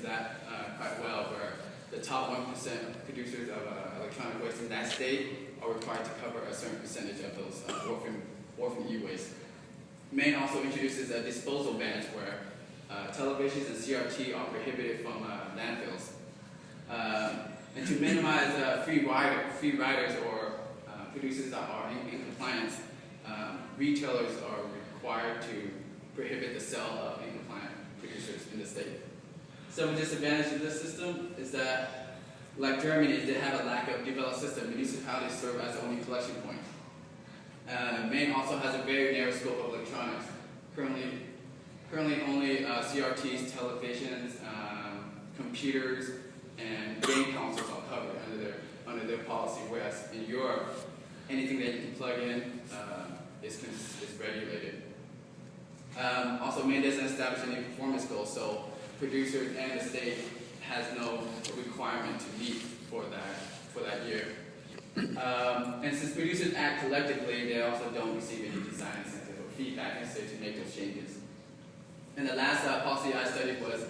that quite well, where the top 1% of producers of electronic waste in that state are required to cover a certain percentage of those orphan e-waste. Maine also introduces a disposal bans where televisions and CRT are prohibited from landfills. And to minimize free riders or producers that are in compliance, retailers are required to prohibit the sale of incompliant producers in the state. Some disadvantage of this system is that, like Germany, they have a lack of developed system. Municipalities serve as the only collection point. Maine also has a very narrow scope of electronics. Currently only CRTs, televisions, computers, and game consoles are covered under their policy, whereas in Europe, anything that you can plug in is regulated. Also, Maine doesn't establish any performance goals, so producers and the state has no requirement to meet for that year. And since producers act collectively, they also don't receive any design incentive or feedback necessary to make those changes. And the last policy I studied was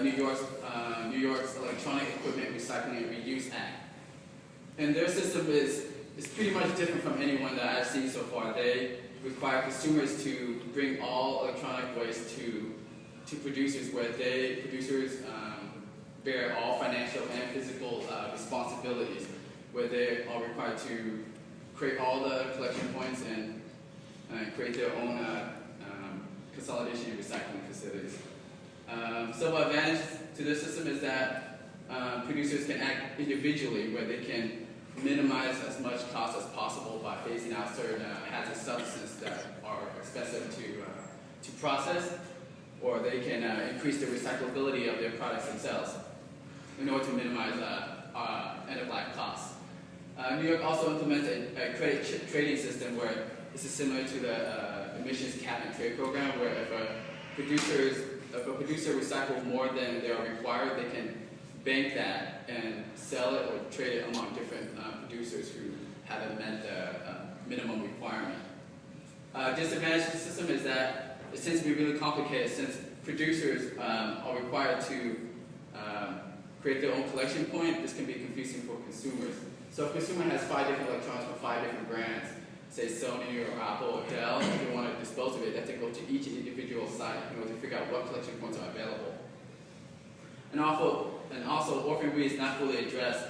New York's Electronic Equipment Recycling and Reuse Act. And their system is pretty much different from any one that I've seen so far. They require consumers to bring all electronic waste to producers, where producers bear all financial and physical responsibilities, where they are required to create all the collection points and create their own consolidation and recycling facilities. Some advantage to this system is that producers can act individually, where they can minimize as much cost as possible by phasing out certain hazardous substances that are expensive to process, or they can increase the recyclability of their products themselves in order to minimize end-of-life costs. New York also implements a credit trading system where this is similar to the emissions cap and trade program, where if a producer recycles more than they are required, they can bank that and sell it or trade it among different producers who haven't met the minimum requirement. Disadvantage of the system is that it tends to be really complicated, since producers are required to create their own collection point. This can be confusing for consumers. So if a consumer has 5 different electronics from 5 different brands, say Sony or Apple or Dell, if they want to dispose of it, they have to go to each individual site in order to figure out what collection points are available. And also orphan weed is not fully addressed.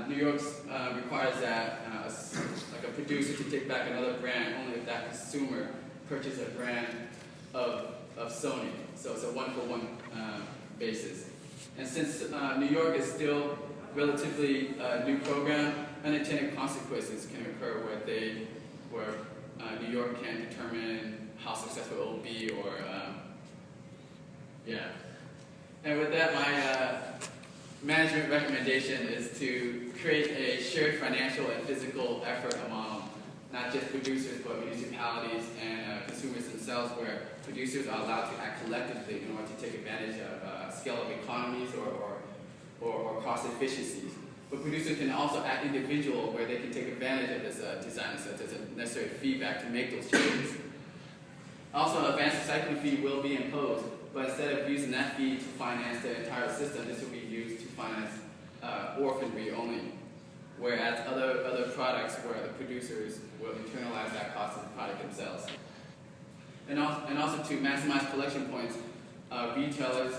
New York requires that like a producer to take back another brand only if that consumer purchased a brand of Sony. So it's a one-for-one basis. And since New York is still relatively new program, unintended consequences can occur where New York can determine how successful it will be, or yeah. And with that, my management recommendation is to create a shared financial and physical effort among not just producers but municipalities and consumers themselves, where producers are allowed to act collectively in order to take advantage of scale of economies or cost efficiencies. But producers can also act individual, where they can take advantage of this design incentives and necessary feedback to make those changes. Also, an advanced recycling fee will be imposed, but instead of using that fee to finance the entire system, this will be used to finance orphanry only, whereas other products where the producers will internalize that cost of the product themselves. And also to maximize collection points, retailers,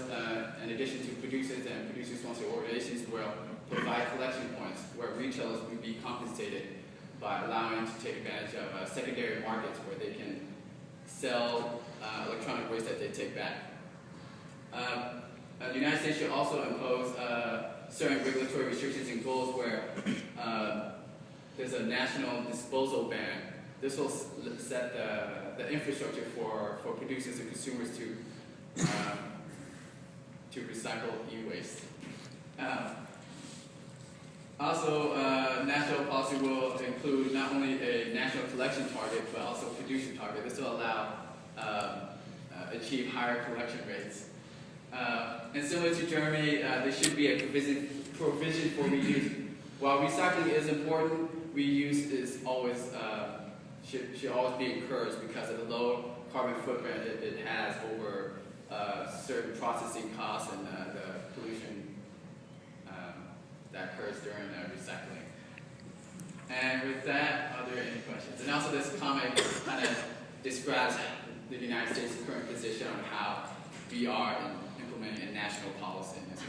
in addition to producers and producer-sponsored organizations, will provide collection points where retailers will be compensated by allowing to take advantage of secondary markets where they can sell electronic waste that they take back. The United States should also impose certain regulatory restrictions and goals where there's a national disposal ban. This will set the infrastructure for producers and consumers to recycle e-waste. Also, national policy will include not only a national collection target, but also producer target. This will allow achieve higher collection rates. And similar to Germany, there should be a provision for reuse. While recycling is important, reuse is always should always be encouraged because of the low carbon footprint it has over certain processing costs and recycling. And with that, are there any questions? And also this comment kind of describes the United States' current position on how we are implementing a national policy in this